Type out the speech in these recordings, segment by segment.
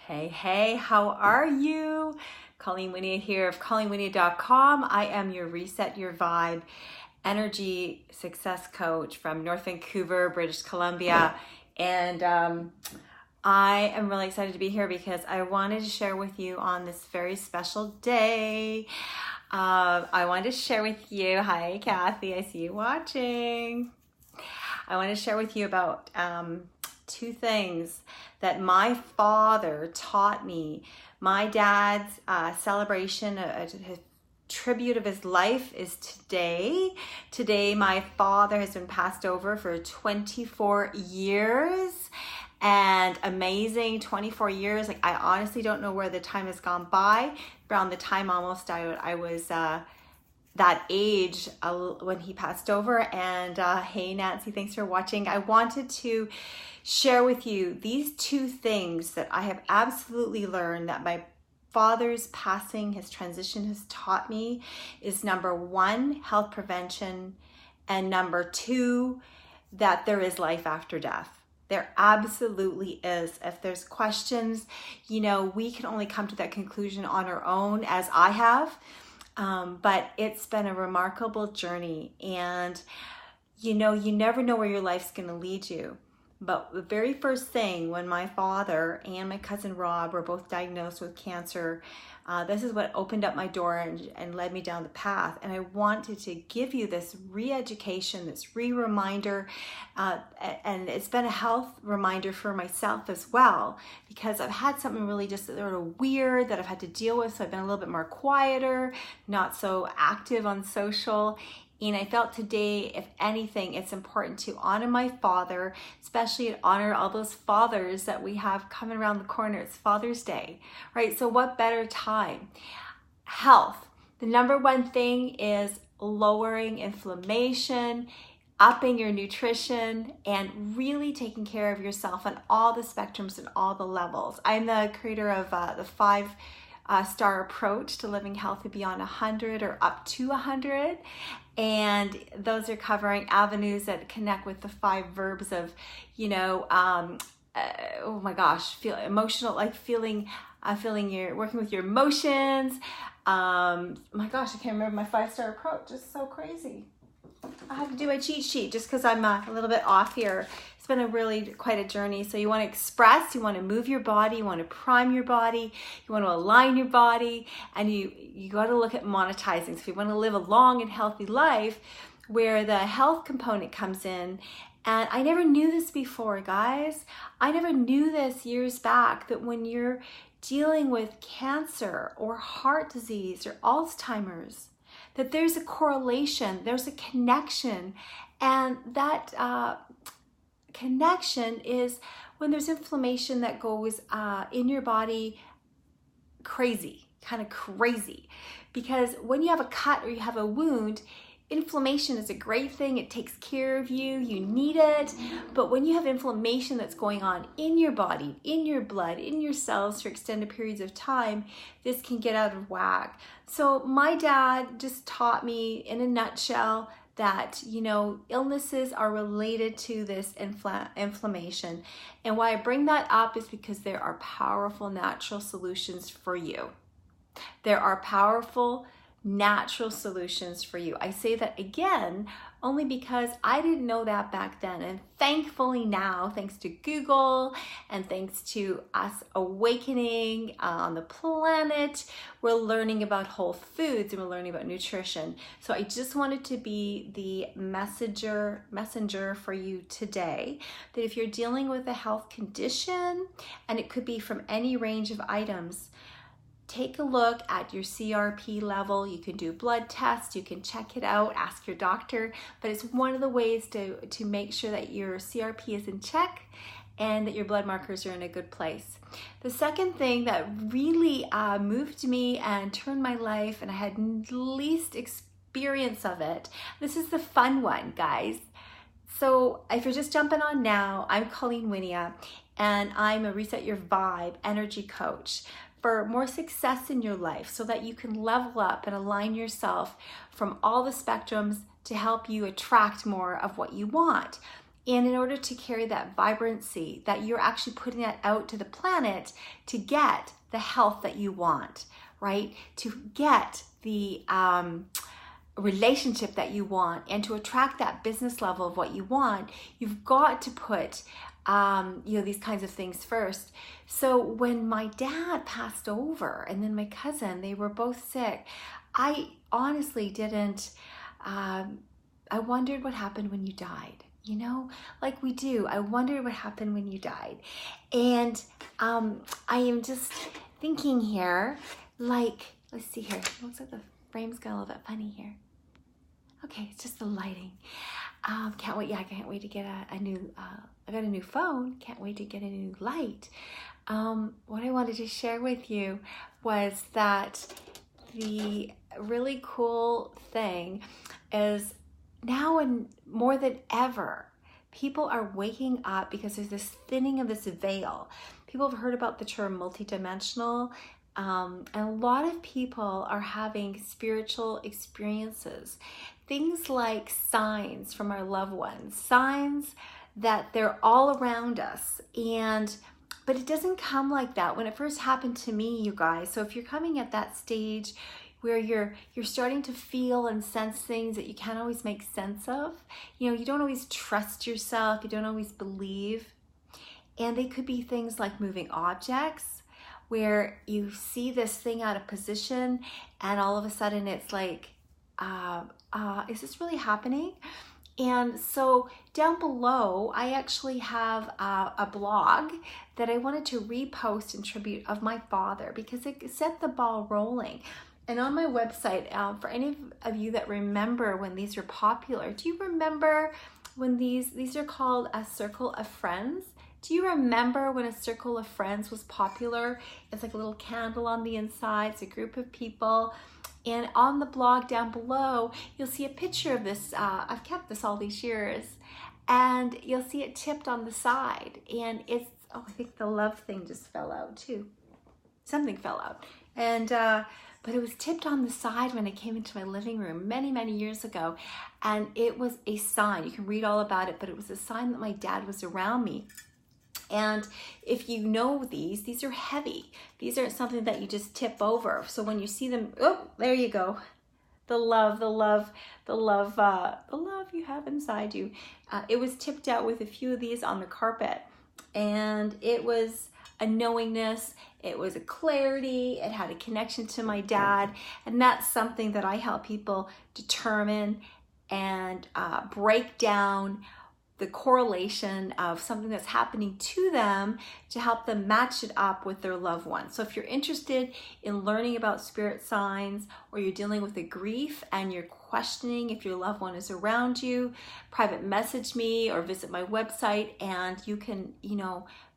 Hey, how are you? Colleen Wynia here of ColleenWynia.com. I am your Reset Your Vibe energy success coach from North Vancouver, British Columbia. And I am really excited to be here because I wanted to share with you on this very special day. I wanted to share with you, hi Kathy, I see you watching. I want to share with you about two things that my father taught me. My dad's celebration, a tribute of his life is today. Today, my father has been passed over for 24 years. And amazing 24 years. Like, I honestly don't know where the time has gone by. Around the time almost I was that age when he passed over. And hey Nancy, thanks for watching. I wanted to share with you these two things that I have absolutely learned that my father's passing, his transition has taught me is number one, health prevention, and number two, that there is life after death. There absolutely is. If there's questions, you know, we can only come to that conclusion on our own, as I have. But it's been a remarkable journey, and you know, you never know where your life's going to lead you. But the very first thing, when my father and my cousin Rob were both diagnosed with cancer, this is what opened up my door and led me down the path. And I wanted to give you this re-education, this re-reminder, and it's been a health reminder for myself as well, because I've had something really just sort of weird that I've had to deal with. So I've been a little bit more quieter, not so active on social. And I felt today, if anything, it's important to honor my father, especially to honor all those fathers that we have coming around the corner. It's Father's Day, right? So what better time? Health. The number one thing is lowering inflammation, upping your nutrition, and really taking care of yourself on all the spectrums and all the levels. I'm the creator of the 5-star approach to living healthy beyond 100 or up to 100. And those are covering avenues that connect with the 5 verbs of, you know, oh my gosh, feel emotional, like feeling your, working with your emotions. My gosh, I can't remember my 5-star approach. It's so crazy. I have to do my cheat sheet just because I'm a little bit off here. It's been a really quite a journey. So you want to express, you want to move your body, you want to prime your body, you want to align your body, and you got to look at monetizing. So if you want to live a long and healthy life where the health component comes in, and I never knew this before, guys. I never knew this years back, that when you're dealing with cancer or heart disease or Alzheimer's, that there's a correlation, there's a connection, and that connection is when there's inflammation that goes in your body crazy, kind of crazy. Because when you have a cut or you have a wound, inflammation is a great thing. It takes care of you. You need it. But when you have inflammation that's going on in your body, in your blood, in your cells for extended periods of time, this can get out of whack. So my dad just taught me in a nutshell that, you know, illnesses are related to this inflammation. And why I bring that up is because there are powerful natural solutions for you. There are powerful natural solutions for you. I say that again only because I didn't know that back then, and thankfully now, thanks to Google and thanks to us awakening on the planet, we're learning about whole foods and we're learning about nutrition. So I just wanted to be the messenger for you today, that if you're dealing with a health condition, and it could be from any range of items, take a look at your CRP level. You can do blood tests, you can check it out, ask your doctor, but it's one of the ways to make sure that your CRP is in check and that your blood markers are in a good place. The second thing that really moved me and turned my life, and I had least experience of it, this is the fun one, guys. So if you're just jumping on now, I'm Colleen Wynia, and I'm a Reset Your Vibe energy coach for more success in your life, so that you can level up and align yourself from all the spectrums to help you attract more of what you want. And in order to carry that vibrancy, that you're actually putting that out to the planet to get the health that you want, right? To get the relationship that you want, and to attract that business level of what you want, you've got to put these kinds of things first. So when my dad passed over, and then my cousin, they were both sick, I honestly didn't, I wondered what happened when you died. Like we do. I wondered what happened when you died. And I am just thinking here, like, let's see here. It looks like the frame's got a little bit funny here. Okay, it's just the lighting. Can't wait. Yeah, I can't wait to get a new, I got a new phone. Can't wait to get a new light. What I wanted to share with you was that the really cool thing is, now and more than ever, people are waking up because there's this thinning of this veil. People have heard about the term multidimensional, and a lot of people are having spiritual experiences. Things like signs from our loved ones, signs that they're all around us, but it doesn't come like that. When it first happened to me, you guys, so if you're coming at that stage where you're starting to feel and sense things that you can't always make sense of. You don't always trust yourself. You don't always believe. And they could be things like moving objects, where you see this thing out of position and all of a sudden it's like, is this really happening? And so down below, I actually have a blog that I wanted to repost in tribute of my father, because it set the ball rolling. And on my website, for any of you that remember when these were popular, do you remember when these are called a circle of friends? Do you remember when a circle of friends was popular? It's like a little candle on the inside. It's a group of people. And on the blog down below, you'll see a picture of this. I've kept this all these years. And you'll see it tipped on the side. And it's, I think the love thing just fell out too. Something fell out. And, but it was tipped on the side when I came into my living room many, many years ago. And it was a sign. You can read all about it, but it was a sign that my dad was around me. And if you know these are heavy. These aren't something that you just tip over. So when you see them, oh, there you go. The love you have inside you. It was tipped out with a few of these on the carpet. And it was a knowingness, it was a clarity, it had a connection to my dad, and that's something that I help people determine and break down the correlation of something that's happening to them to help them match it up with their loved one. So if you're interested in learning about spirit signs, or you're dealing with a grief and you're questioning if your loved one is around you, private message me or visit my website, and you can,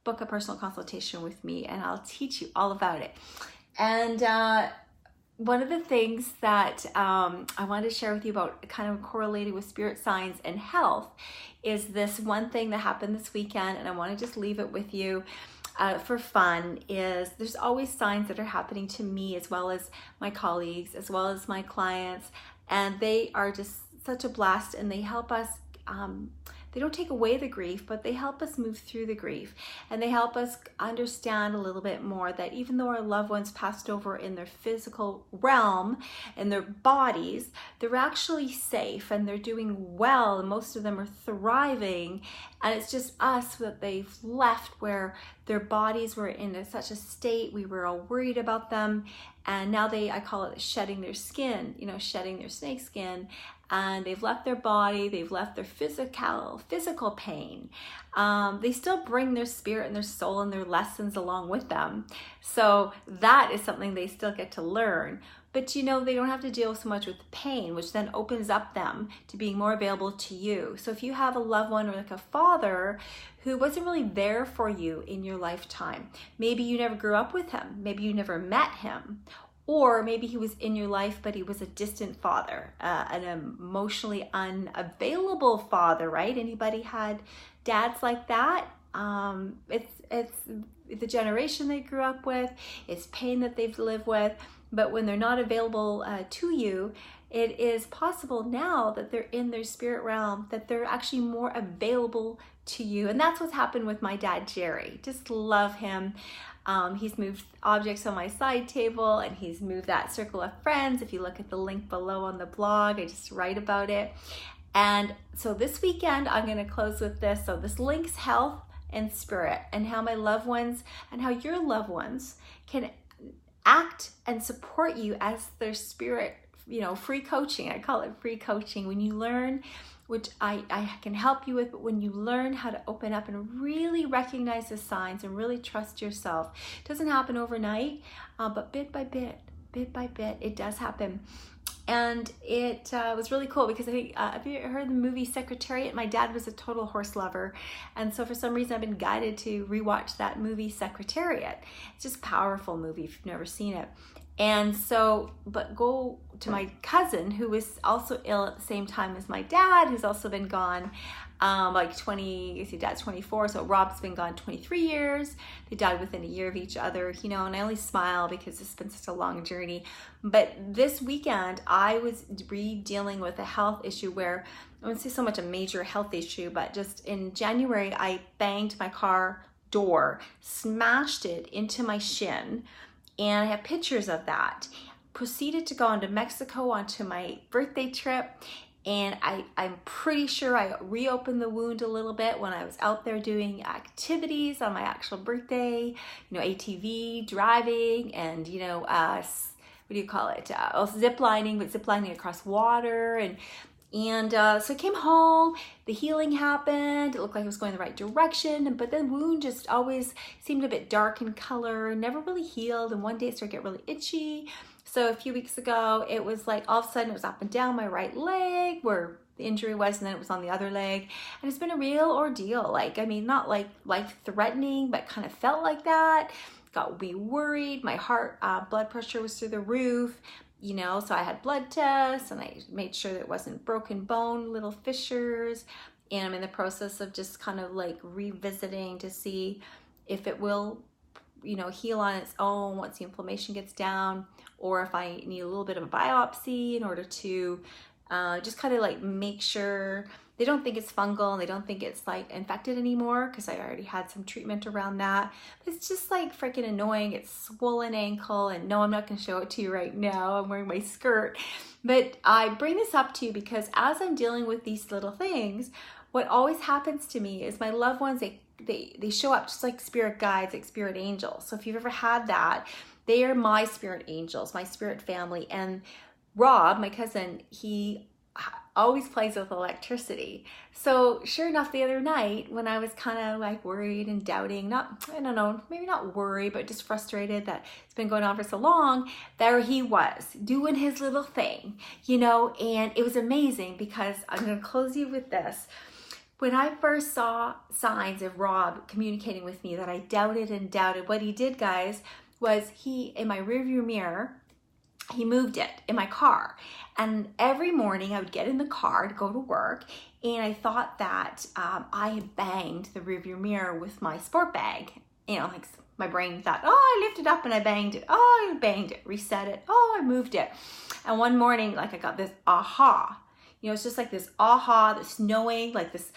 book a personal consultation with me and I'll teach you all about it. And one of the things that I wanted to share with you about, kind of correlated with spirit signs and health, is this one thing that happened this weekend, and I want to just leave it with you for fun. Is there's always signs that are happening to me, as well as my colleagues, as well as my clients, and they are just such a blast, and they help us they don't take away the grief, but they help us move through the grief, and they help us understand a little bit more that even though our loved ones passed over in their physical realm, in their bodies, they're actually safe and they're doing well, and most of them are thriving, and it's just us that they've left where their bodies were in such a state, we were all worried about them, and now I call it shedding their skin, shedding their snake skin, and they've left their body, they've left their physical pain. They still bring their spirit and their soul and their lessons along with them. So that is something they still get to learn. But they don't have to deal so much with the pain, which then opens up them to being more available to you. So if you have a loved one, or like a father who wasn't really there for you in your lifetime, maybe you never grew up with him, maybe you never met him, or maybe he was in your life, but he was a distant father, an emotionally unavailable father, right? Anybody had dads like that? It's the generation they grew up with, it's pain that they've lived with, but when they're not available to you, it is possible now that they're in their spirit realm, that they're actually more available to you. And that's what's happened with my dad, Gerry. Just love him. He's moved objects on my side table, and he's moved that circle of friends. If you look at the link below on the blog, I just write about it. And so this weekend, I'm going to close with this. So this links health and spirit, and how my loved ones and how your loved ones can act and support you as their spirit, free coaching. I call it free coaching. When you learn, which I can help you with, but when you learn how to open up and really recognize the signs and really trust yourself, it doesn't happen overnight, but bit by bit, it does happen. And it was really cool because I think, have you heard the movie Secretariat? My dad was a total horse lover. And so for some reason, I've been guided to rewatch that movie Secretariat. It's just a powerful movie if you've never seen it. And so, but go to my cousin who was also ill at the same time as my dad, who's also been gone like 20, his dad's 24, so Rob's been gone 23 years. They died within a year of each other, and I only smile because it's been such a long journey. But this weekend, I was dealing with a health issue where, I wouldn't say so much a major health issue, but just in January, I banged my car door, smashed it into my shin, and I have pictures of that. Proceeded to go into Mexico onto my birthday trip, and I'm pretty sure I reopened the wound a little bit when I was out there doing activities on my actual birthday, ATV driving, and what do you call it? Zip lining, but zip lining across water, and so I came home, the healing happened, it looked like it was going the right direction, but the wound just always seemed a bit dark in color, never really healed, and one day it started to get really itchy. So a few weeks ago, it was like all of a sudden it was up and down my right leg where the injury was, and then it was on the other leg. And it's been a real ordeal. Not like life-threatening, but kind of felt like that. Got me worried. My heart, blood pressure was through the roof. So I had blood tests, and I made sure that it wasn't broken bone, little fissures. And I'm in the process of just kind of like revisiting to see if it will, heal on its own once the inflammation gets down, or if I need a little bit of a biopsy in order to just kind of like make sure they don't think it's fungal and they don't think it's like infected anymore, because I already had some treatment around that. But it's just like freaking annoying. It's swollen ankle, and no, I'm not going to show it to you right now. I'm wearing my skirt. But I bring this up to you because as I'm dealing with these little things, what always happens to me is my loved ones, they show up just like spirit guides, like spirit angels. So if you've ever had that, they are my spirit angels, my spirit family. And Rob, my cousin, he always plays with electricity. So sure enough, the other night when I was kind of like worried and doubting, maybe not worried, but just frustrated that it's been going on for so long, there he was doing his little thing, and it was amazing because I'm going to close you with this. When I first saw signs of Rob communicating with me that I doubted, what he did, guys, was in my rearview mirror, he moved it in my car. And every morning I would get in the car to go to work, and I thought that I had banged the rearview mirror with my sport bag. Like my brain thought, oh, I lifted up and I banged it. Oh, I banged it, reset it. Oh, I moved it. And one morning, I got this aha. It's just like this aha, this knowing, like this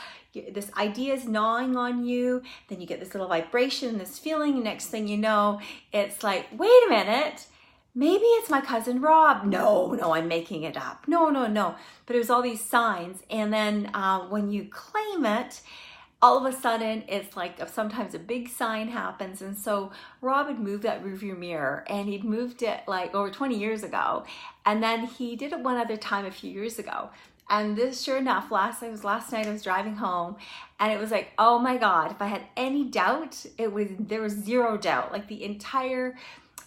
idea is gnawing on you. Then you get this little vibration, this feeling. And next thing you know, it's like, wait a minute. Maybe it's my cousin Rob. No, I'm making it up. No. But it was all these signs. And then when you claim it, all of a sudden it's like sometimes a big sign happens. And so Rob had moved that rearview mirror, and he'd moved it like over 20 years ago. And then he did it one other time a few years ago. And this, sure enough, last night I was driving home, and it was like, oh my God, if I had any doubt, there was zero doubt. Like the entire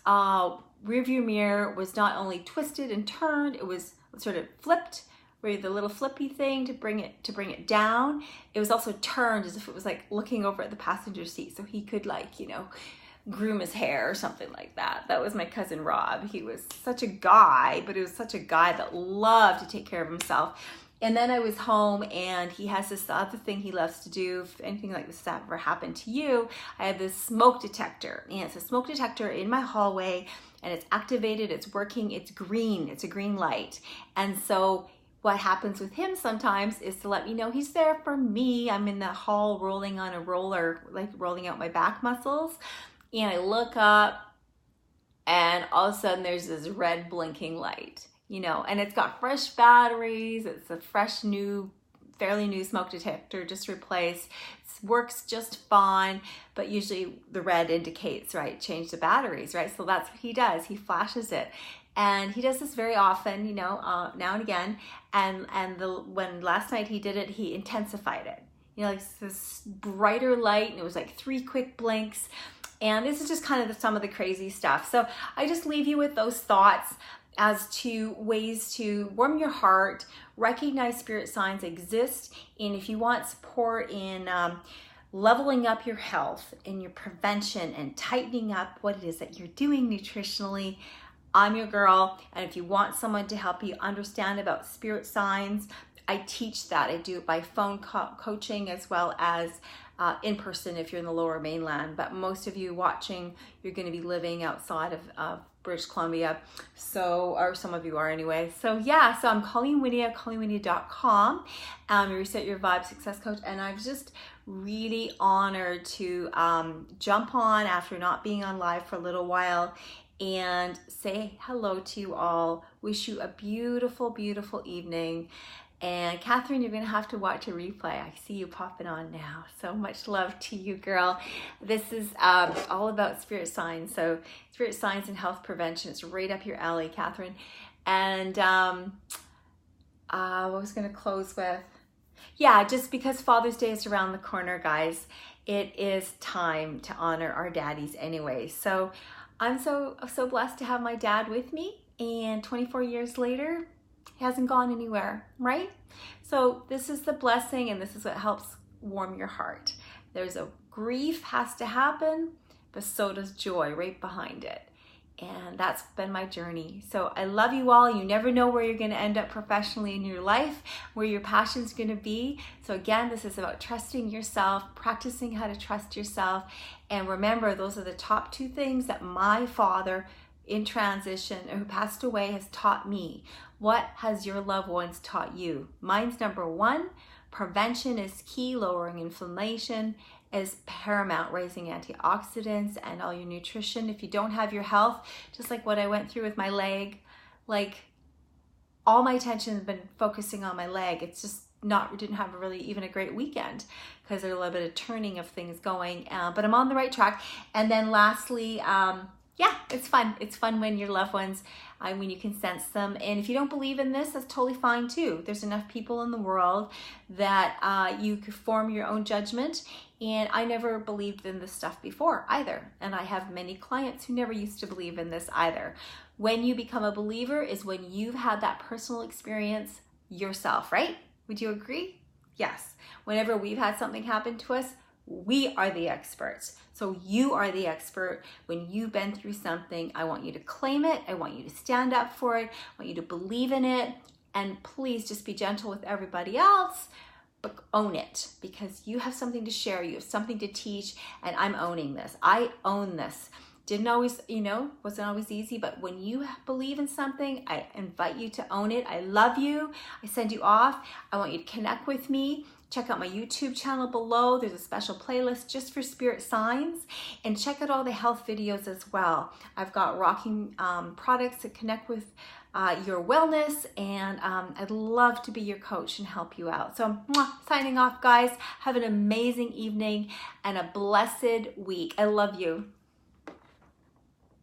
rearview mirror was not only twisted and turned, it was sort of flipped, where the little flippy thing to bring it down. It was also turned as if it was like looking over at the passenger seat, so he could groom his hair or something like that. That was my cousin Rob. He was such a guy, but it was such a guy that loved to take care of himself. And then I was home, and he has this other thing he loves to do. If anything like this has ever happened to you, I have this smoke detector, and it's a smoke detector in my hallway, and it's activated, it's working, it's green, it's a green light. And so what happens with him sometimes is to let me know he's there for me. I'm in the hall rolling on a roller, like rolling out my back muscles, and I look up, and all of a sudden there's this red blinking light, you know, and it's got fresh batteries. It's a fresh new, fairly new smoke detector, just replaced. It works just fine, but usually the red indicates, right, change the batteries, right? So that's what he does. He flashes it. And he does this very often, you know, now and again. And when last night he did it, he intensified it. You know, like this brighter light, and it was like 3 quick blinks. And this is just kind of some of the crazy stuff. So I just leave you with those thoughts as to ways to warm your heart, recognize spirit signs exist, and if you want support in leveling up your health and your prevention and tightening up what it is that you're doing nutritionally, I'm your girl. And if you want someone to help you understand about spirit signs, I teach that. I do it by phone coaching as well as in person if you're in the Lower Mainland. But most of you watching, you're going to be living outside of British Columbia. So, or some of you are anyway. So yeah, so I'm Colleen Wynia, ColleenWynia.com. Reset Your Vibe Success Coach. And I'm just really honored to jump on after not being on live for a little while and say hello to you all. Wish you a beautiful, beautiful evening. And Catherine, you're going to have to watch a replay. I see you popping on now. So much love to you, girl. This is all about spirit signs. So spirit signs and health prevention. It's right up your alley, Catherine. And what I was going to close with, yeah, just because Father's Day is around the corner, guys, it is time to honor our daddies anyway. So I'm so blessed to have my dad with me. And 24 years later, he hasn't gone anywhere, right? So this is the blessing, and this is what helps warm your heart. There's a grief has to happen, but so does joy right behind it. And that's been my journey. So I love you all. You never know where you're going to end up professionally in your life, where your passion's going to be. So again, this is about trusting yourself, practicing how to trust yourself. And remember, those are the top 2 things that my father in transition who passed away has taught me. What has your loved ones taught you? Mine's number 1, prevention is key. Lowering inflammation is paramount. Raising antioxidants and all your nutrition. If you don't have your health, just like what I went through with my leg, like all my attention has been focusing on my leg. It's just we didn't have really even a great weekend because there's a little bit of turning of things going, but I'm on the right track. And then lastly, yeah, it's fun. It's fun when your loved ones, when you can sense them. And if you don't believe in this, that's totally fine too. There's enough people in the world that you could form your own judgment. And I never believed in this stuff before either. And I have many clients who never used to believe in this either. When you become a believer is when you've had that personal experience yourself, right? Would you agree? Yes. Whenever we've had something happen to us, we are the experts. So you are the expert. When you've been through something, I want you to claim it. I want you to stand up for it. I want you to believe in it. And please just be gentle with everybody else, but own it, because you have something to share. You have something to teach, and I'm owning this. I own this. Didn't always, wasn't always easy, but when you believe in something, I invite you to own it. I love you. I send you off. I want you to connect with me. Check out my YouTube channel below. There's a special playlist just for spirit signs, and check out all the health videos as well. I've got rocking products that connect with your wellness, and I'd love to be your coach and help you out. So signing off, guys. Have an amazing evening and a blessed week. I love you.